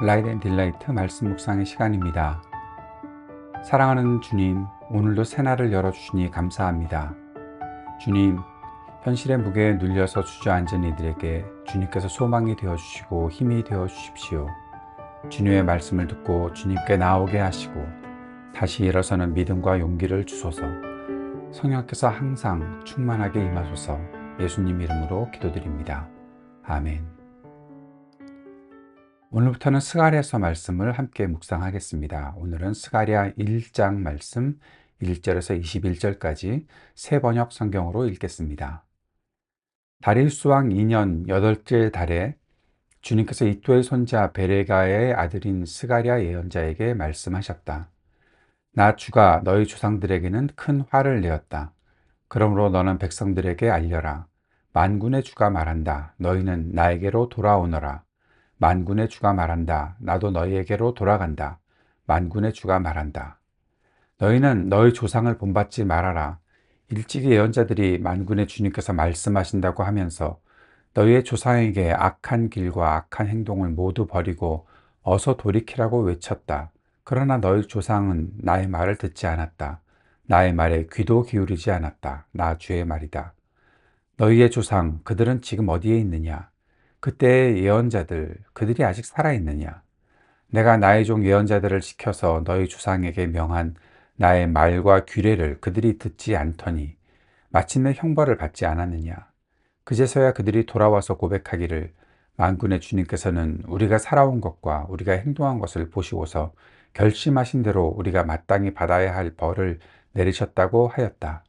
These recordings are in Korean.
라이트 앤 딜라이트 말씀 묵상의 시간입니다. 사랑하는 주님, 오늘도 새날을 열어주시니 감사합니다. 주님, 현실의 무게에 눌려서 주저앉은 이들에게 주님께서 소망이 되어주시고 힘이 되어주십시오. 주님의 말씀을 듣고 주님께 나오게 하시고 다시 일어서는 믿음과 용기를 주소서. 성령께서 항상 충만하게 임하소서. 예수님 이름으로 기도드립니다. 아멘. 오늘부터는 스가랴서 말씀을 함께 묵상하겠습니다. 오늘은 스가랴 1장 말씀 1절에서 21절까지 새 번역 성경으로 읽겠습니다. 다리우스 왕 2년 8째 달에 주님께서 이또의 손자 베레가의 아들인 스가랴 예언자에게 말씀하셨다. 나 주가 너희 조상들에게는 큰 화를 내었다. 그러므로 너는 백성들에게 알려라. 만군의 주가 말한다. 너희는 나에게로 돌아오너라. 만군의 주가 말한다. 나도 너희에게로 돌아간다. 만군의 주가 말한다. 너희는 너희 조상을 본받지 말아라. 일찍이 예언자들이 만군의 주님께서 말씀하신다고 하면서 너희의 조상에게 악한 길과 악한 행동을 모두 버리고 어서 돌이키라고 외쳤다. 그러나 너희 조상은 나의 말을 듣지 않았다. 나의 말에 귀도 기울이지 않았다. 나 주의 말이다. 너희의 조상, 그들은 지금 어디에 있느냐? 그때의 예언자들, 그들이 아직 살아있느냐? 내가 나의 종 예언자들을 시켜서 너희 조상에게 명한 나의 말과 규례를 그들이 듣지 않더니 마침내 형벌을 받지 않았느냐? 그제서야 그들이 돌아와서 고백하기를 만군의 주님께서는 우리가 살아온 것과 우리가 행동한 것을 보시고서 결심하신 대로 우리가 마땅히 받아야 할 벌을 내리셨다고 하였다.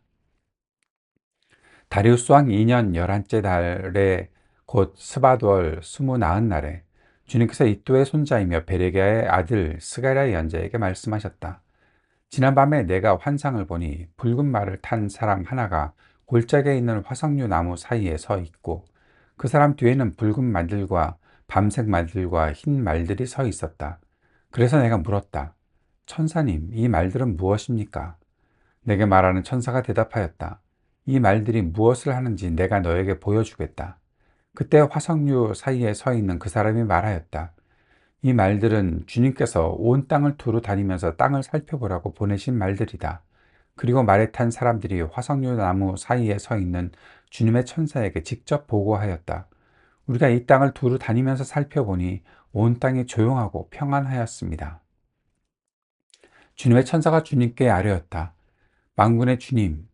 다리우스 왕 2년 11째 달에 곧 스바돌 29날에 주님께서 이또의 손자이며 베레가의 아들 스가랴 예언자에게 말씀하셨다. 지난밤에 내가 환상을 보니 붉은 말을 탄 사람 하나가 골짜기에 있는 화석류 나무 사이에 서 있고 그 사람 뒤에는 붉은 말들과 밤색 말들과 흰 말들이 서 있었다. 그래서 내가 물었다. 천사님, 이 말들은 무엇입니까? 내게 말하는 천사가 대답하였다. 이 말들이 무엇을 하는지 내가 너에게 보여주겠다. 그때 화석류 사이에 서 있는 그 사람이 말하였다. 이 말들은 주님께서 온 땅을 두루 다니면서 땅을 살펴보라고 보내신 말들이다. 그리고 말에 탄 사람들이 화석류 나무 사이에 서 있는 주님의 천사에게 직접 보고하였다. 우리가 이 땅을 두루 다니면서 살펴보니 온 땅이 조용하고 평안하였습니다. 주님의 천사가 주님께 아뢰었다. 만군의 주님,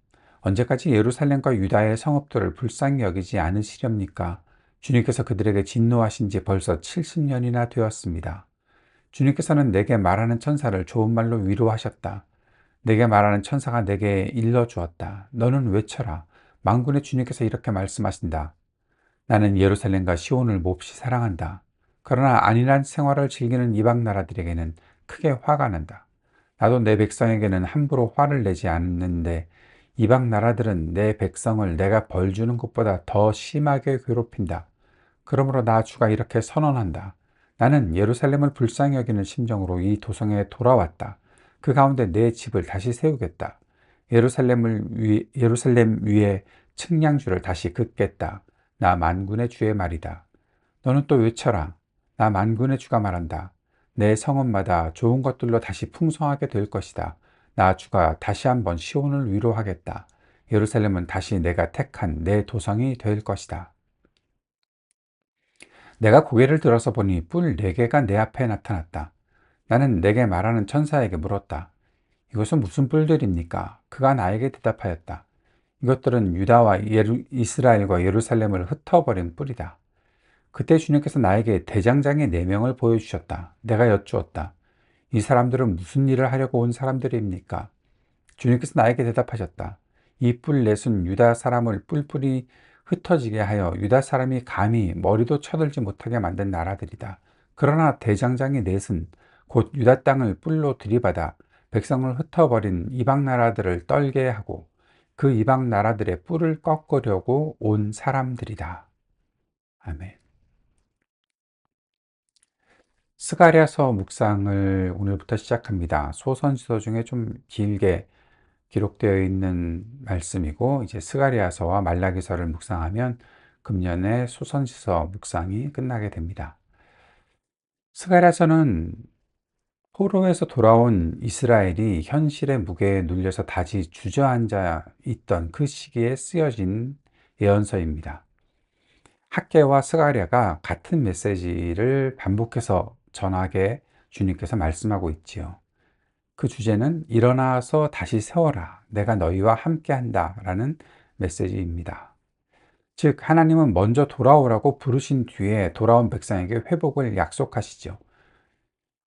언제까지 예루살렘과 유다의 성읍들을 불쌍히 여기지 않으시렵니까? 주님께서 그들에게 진노하신 지 벌써 70년이나 되었습니다. 주님께서는 내게 말하는 천사를 좋은 말로 위로하셨다. 내게 말하는 천사가 내게 일러주었다. 너는 외쳐라. 만군의 주님께서 이렇게 말씀하신다. 나는 예루살렘과 시온을 몹시 사랑한다. 그러나 안일한 생활을 즐기는 이방 나라들에게는 크게 화가 난다. 나도 내 백성에게는 함부로 화를 내지 않는데 이방 나라들은 내 백성을 내가 벌 주는 것보다 더 심하게 괴롭힌다. 그러므로 나 주가 이렇게 선언한다. 나는 예루살렘을 불쌍히 여기는 심정으로 이 도성에 돌아왔다. 그 가운데 내 집을 다시 세우겠다. 예루살렘 위에 측량주를 다시 긋겠다. 나 만군의 주의 말이다. 너는 또 외쳐라. 나 만군의 주가 말한다. 내 성읍마다 좋은 것들로 다시 풍성하게 될 것이다. 나 주가 다시 한번 시온을 위로하겠다. 예루살렘은 다시 내가 택한 내 도성이 될 것이다. 내가 고개를 들어서 보니 뿔 4개가 내 앞에 나타났다. 나는 내게 말하는 천사에게 물었다. 이것은 무슨 뿔들입니까? 그가 나에게 대답하였다. 이것들은 유다와 이스라엘과 예루살렘을 흩어버린 뿔이다. 그때 주님께서 나에게 대장장의 4명을 보여주셨다. 내가 여쭈었다. 이 사람들은 무슨 일을 하려고 온 사람들입니까? 주님께서 나에게 대답하셨다. 이 뿔 넷은 유다 사람을 뿔뿔이 흩어지게 하여 유다 사람이 감히 머리도 쳐들지 못하게 만든 나라들이다. 그러나 대장장의 넷은 곧 유다 땅을 뿔로 들이받아 백성을 흩어버린 이방 나라들을 떨게 하고 그 이방 나라들의 뿔을 꺾으려고 온 사람들이다. 아멘. 스가랴서 묵상을 오늘부터 시작합니다. 소선지서 중에 좀 길게 기록되어 있는 말씀이고 이제 스가랴서와 말라기서를 묵상하면 금년에 소선지서 묵상이 끝나게 됩니다. 스가랴서는 포로에서 돌아온 이스라엘이 현실의 무게에 눌려서 다시 주저앉아 있던 그 시기에 쓰여진 예언서입니다. 학개와 스가랴가 같은 메시지를 반복해서 전하게 주님께서 말씀하고 있지요. 그 주제는 일어나서 다시 세워라. 내가 너희와 함께한다. 라는 메시지입니다. 즉, 하나님은 먼저 돌아오라고 부르신 뒤에 돌아온 백성에게 회복을 약속하시죠.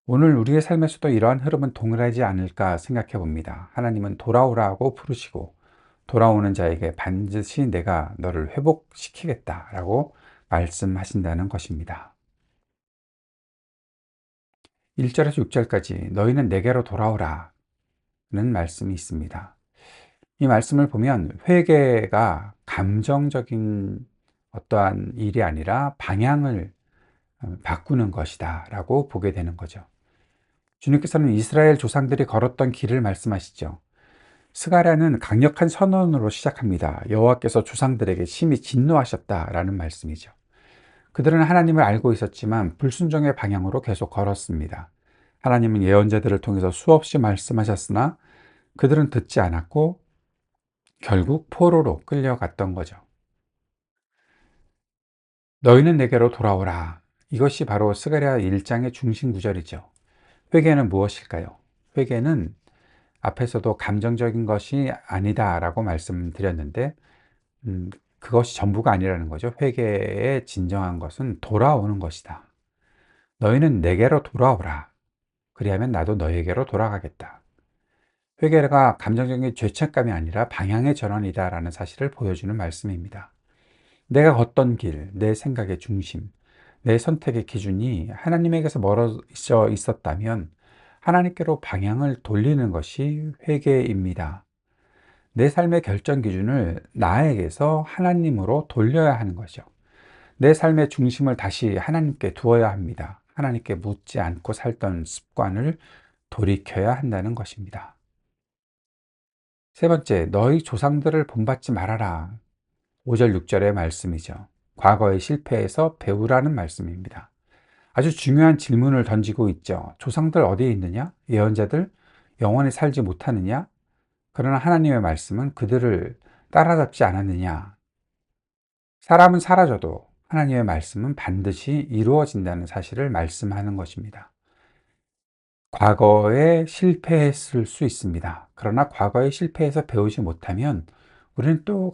오늘 우리의 삶에서도 이러한 흐름은 동일하지 않을까 생각해 봅니다. 하나님은 돌아오라고 부르시고 돌아오는 자에게 반드시 내가 너를 회복시키겠다라고 말씀하신다는 것입니다. 1절에서 6절까지 너희는 내게로 돌아오라 는 말씀이 있습니다. 이 말씀을 보면 회개가 감정적인 어떠한 일이 아니라 방향을 바꾸는 것이다 라고 보게 되는 거죠. 주님께서는 이스라엘 조상들이 걸었던 길을 말씀하시죠. 스가랴는 강력한 선언으로 시작합니다. 여호와께서 조상들에게 심히 진노하셨다라는 말씀이죠. 그들은 하나님을 알고 있었지만 불순종의 방향으로 계속 걸었습니다. 하나님은 예언자들을 통해서 수없이 말씀하셨으나 그들은 듣지 않았고 결국 포로로 끌려갔던 거죠. 너희는 내게로 돌아오라. 이것이 바로 스가랴 1장의 중심 구절이죠. 회개는 무엇일까요? 회개는 앞에서도 감정적인 것이 아니다라고 말씀드렸는데 그것이 전부가 아니라는 거죠. 회개의 진정한 것은 돌아오는 것이다. 너희는 내게로 돌아오라. 그리하면 나도 너에게로 돌아가겠다. 회개가 감정적인 죄책감이 아니라 방향의 전환이다라는 사실을 보여주는 말씀입니다. 내가 걷던 길, 내 생각의 중심, 내 선택의 기준이 하나님에게서 멀어져 있었다면 하나님께로 방향을 돌리는 것이 회개입니다. 내 삶의 결정 기준을 나에게서 하나님으로 돌려야 하는 거죠. 내 삶의 중심을 다시 하나님께 두어야 합니다. 하나님께 묻지 않고 살던 습관을 돌이켜야 한다는 것입니다. 세 번째, 너희 조상들을 본받지 말아라. 5절, 6절의 말씀이죠. 과거의 실패에서 배우라는 말씀입니다. 아주 중요한 질문을 던지고 있죠. 조상들 어디에 있느냐? 예언자들 영원히 살지 못하느냐? 그러나 하나님의 말씀은 그들을 따라잡지 않았느냐? 사람은 사라져도 하나님의 말씀은 반드시 이루어진다는 사실을 말씀하는 것입니다. 과거에 실패했을 수 있습니다. 그러나 과거에 실패해서 배우지 못하면 우리는 또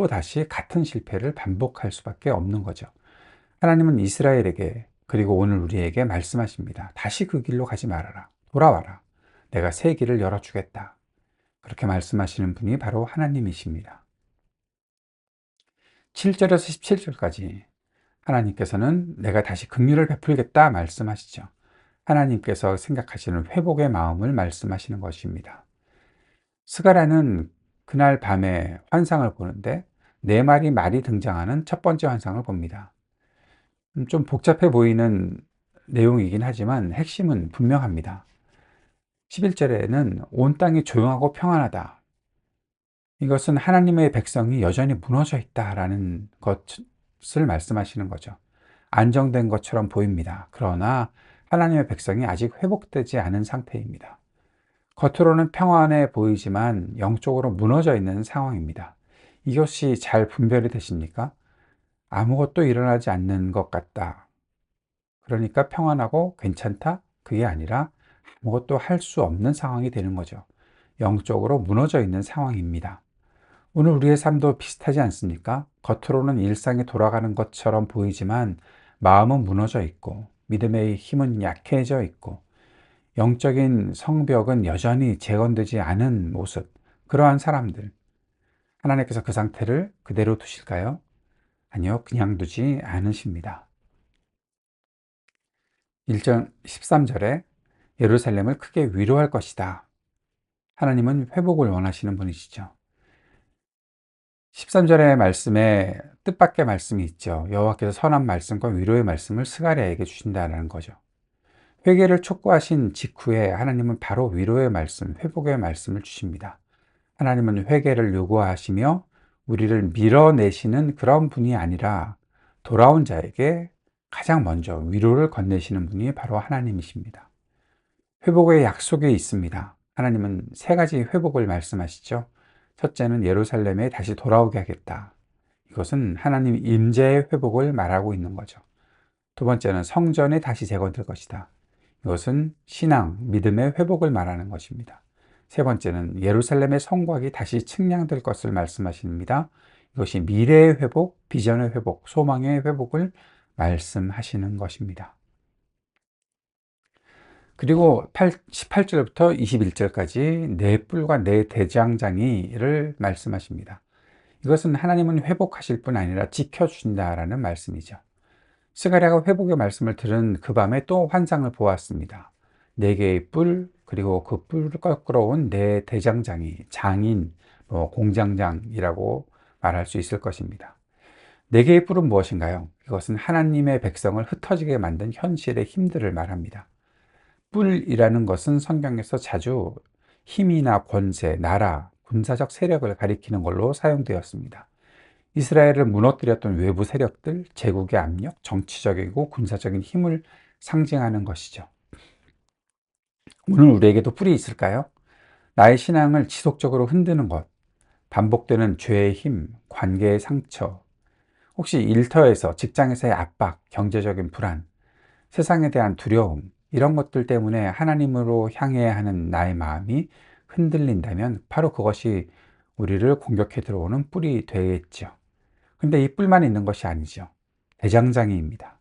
다시 같은 실패를 반복할 수밖에 없는 거죠. 하나님은 이스라엘에게 그리고 오늘 우리에게 말씀하십니다. 다시 그 길로 가지 말아라. 돌아와라. 내가 새 길을 열어주겠다. 그렇게 말씀하시는 분이 바로 하나님이십니다. 7절에서 17절까지 하나님께서는 내가 다시 긍휼을 베풀겠다 말씀하시죠. 하나님께서 생각하시는 회복의 마음을 말씀하시는 것입니다. 스가랴는 그날 밤에 환상을 보는데 네 마리 말이 등장하는 첫 번째 환상을 봅니다. 좀 복잡해 보이는 내용이긴 하지만 핵심은 분명합니다. 11절에는 온 땅이 조용하고 평안하다. 이것은 하나님의 백성이 여전히 무너져 있다라는 것을 말씀하시는 거죠. 안정된 것처럼 보입니다. 그러나 하나님의 백성이 아직 회복되지 않은 상태입니다. 겉으로는 평안해 보이지만 영적으로 무너져 있는 상황입니다. 이것이 잘 분별이 되십니까? 아무것도 일어나지 않는 것 같다. 그러니까 평안하고 괜찮다? 그게 아니라 아무것도 할 수 없는 상황이 되는 거죠. 영적으로 무너져 있는 상황입니다. 오늘 우리의 삶도 비슷하지 않습니까? 겉으로는 일상이 돌아가는 것처럼 보이지만 마음은 무너져 있고 믿음의 힘은 약해져 있고 영적인 성벽은 여전히 재건되지 않은 모습, 그러한 사람들, 하나님께서 그 상태를 그대로 두실까요? 아니요, 그냥 두지 않으십니다. 1장 13절에 예루살렘을 크게 위로할 것이다. 하나님은 회복을 원하시는 분이시죠. 13절의 말씀에 뜻밖의 말씀이 있죠. 여호와께서 선한 말씀과 위로의 말씀을 스가랴에게 주신다는 거죠. 회개를 촉구하신 직후에 하나님은 바로 위로의 말씀, 회복의 말씀을 주십니다. 하나님은 회개를 요구하시며 우리를 밀어내시는 그런 분이 아니라 돌아온 자에게 가장 먼저 위로를 건네시는 분이 바로 하나님이십니다. 회복의 약속이 있습니다. 하나님은 세 가지 회복을 말씀하시죠. 첫째는 예루살렘에 다시 돌아오게 하겠다. 이것은 하나님 임재의 회복을 말하고 있는 거죠. 두 번째는 성전이 다시 재건될 것이다. 이것은 신앙, 믿음의 회복을 말하는 것입니다. 세 번째는 예루살렘의 성곽이 다시 측량될 것을 말씀하십니다. 이것이 미래의 회복, 비전의 회복, 소망의 회복을 말씀하시는 것입니다. 그리고 18절부터 21절까지 내 뿔과 내 대장장이를 말씀하십니다. 이것은 하나님은 회복하실 뿐 아니라 지켜주신다라는 말씀이죠. 스가랴가 회복의 말씀을 들은 그 밤에 또 환상을 보았습니다. 네 개의 뿔, 그리고 그 뿔을 꺾으러 온 네 대장장이, 장인, 공장장이라고 말할 수 있을 것입니다. 네 개의 뿔은 무엇인가요? 이것은 하나님의 백성을 흩어지게 만든 현실의 힘들을 말합니다. 뿔이라는 것은 성경에서 자주 힘이나 권세, 나라, 군사적 세력을 가리키는 걸로 사용되었습니다. 이스라엘을 무너뜨렸던 외부 세력들, 제국의 압력, 정치적이고 군사적인 힘을 상징하는 것이죠. 오늘 우리에게도 뿔이 있을까요? 나의 신앙을 지속적으로 흔드는 것, 반복되는 죄의 힘, 관계의 상처, 혹시 일터에서, 직장에서의 압박, 경제적인 불안, 세상에 대한 두려움, 이런 것들 때문에 하나님으로 향해야 하는 나의 마음이 흔들린다면 바로 그것이 우리를 공격해 들어오는 뿔이 되겠죠. 근데 이 뿔만 있는 것이 아니죠. 대장장이입니다.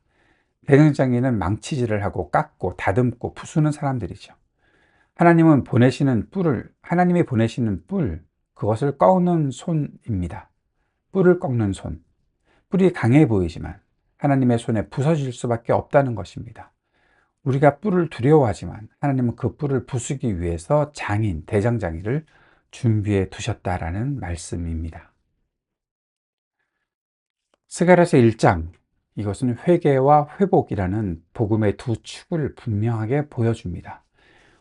대장장이는 망치질을 하고 깎고 다듬고 부수는 사람들이죠. 하나님이 보내시는 뿔, 그것을 꺾는 손입니다. 뿔을 꺾는 손. 뿔이 강해 보이지만 하나님의 손에 부서질 수밖에 없다는 것입니다. 우리가 뿔을 두려워하지만 하나님은 그 뿔을 부수기 위해서 대장장이를 준비해 두셨다라는 말씀입니다. 스가랴서 1장, 이것은 회개와 회복이라는 복음의 두 축을 분명하게 보여줍니다.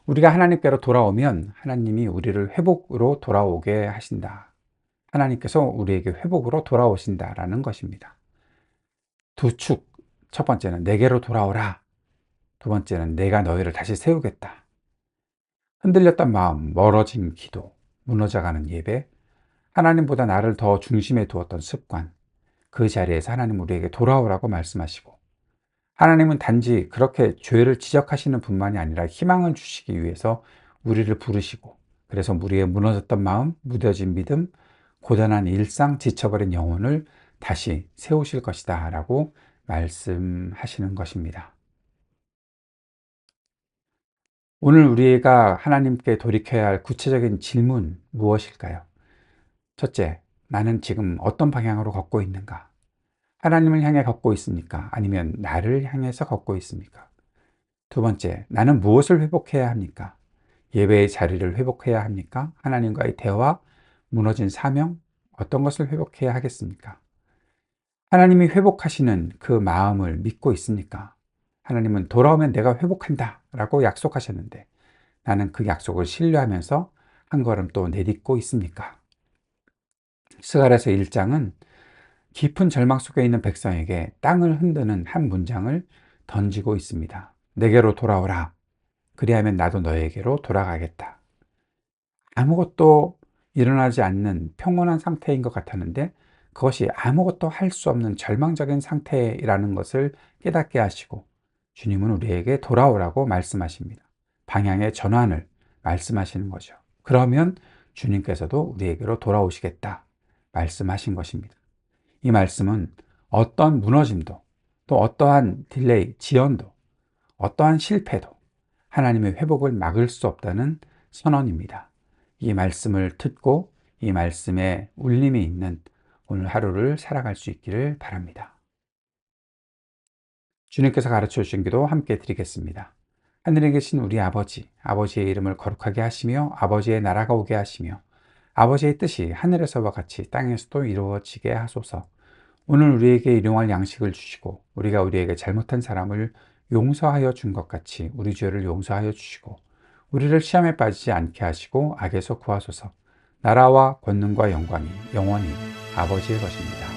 우리가 하나님께로 돌아오면 하나님이 우리를 회복으로 돌아오게 하신다. 하나님께서 우리에게 회복으로 돌아오신다라는 것입니다. 두 축, 첫 번째는 내게로 돌아오라. 두 번째는 내가 너희를 다시 세우겠다. 흔들렸던 마음, 멀어진 기도, 무너져가는 예배, 하나님보다 나를 더 중심에 두었던 습관, 그 자리에서 하나님 우리에게 돌아오라고 말씀하시고, 하나님은 단지 그렇게 죄를 지적하시는 분만이 아니라 희망을 주시기 위해서 우리를 부르시고, 그래서 우리의 무너졌던 마음, 무뎌진 믿음, 고단한 일상, 지쳐버린 영혼을 다시 세우실 것이다 라고 말씀하시는 것입니다. 오늘 우리가 하나님께 돌이켜야 할 구체적인 질문 무엇일까요? 첫째, 나는 지금 어떤 방향으로 걷고 있는가? 하나님을 향해 걷고 있습니까? 아니면 나를 향해서 걷고 있습니까? 두 번째, 나는 무엇을 회복해야 합니까? 예배의 자리를 회복해야 합니까? 하나님과의 대화, 무너진 사명, 어떤 것을 회복해야 하겠습니까? 하나님이 회복하시는 그 마음을 믿고 있습니까? 하나님은 돌아오면 내가 회복한다 라고 약속하셨는데 나는 그 약속을 신뢰하면서 한 걸음 또 내딛고 있습니까? 스가랴서 1장은 깊은 절망 속에 있는 백성에게 땅을 흔드는 한 문장을 던지고 있습니다. 내게로 돌아오라. 그리하면 나도 너에게로 돌아가겠다. 아무것도 일어나지 않는 평온한 상태인 것 같았는데 그것이 아무것도 할 수 없는 절망적인 상태라는 것을 깨닫게 하시고 주님은 우리에게 돌아오라고 말씀하십니다. 방향의 전환을 말씀하시는 거죠. 그러면 주님께서도 우리에게로 돌아오시겠다 말씀하신 것입니다. 이 말씀은 어떠한 무너짐도 또 어떠한 딜레이, 지연도 어떠한 실패도 하나님의 회복을 막을 수 없다는 선언입니다. 이 말씀을 듣고 이 말씀에 울림이 있는 오늘 하루를 살아갈 수 있기를 바랍니다. 주님께서 가르쳐 주신 기도 함께 드리겠습니다. 하늘에 계신 우리 아버지, 아버지의 이름을 거룩하게 하시며 아버지의 나라가 오게 하시며 아버지의 뜻이 하늘에서와 같이 땅에서도 이루어지게 하소서. 오늘 우리에게 일용할 양식을 주시고 우리가 우리에게 잘못한 사람을 용서하여 준 것 같이 우리 죄를 용서하여 주시고 우리를 시험에 빠지지 않게 하시고 악에서 구하소서. 나라와 권능과 영광이 영원히 아버지의 것입니다.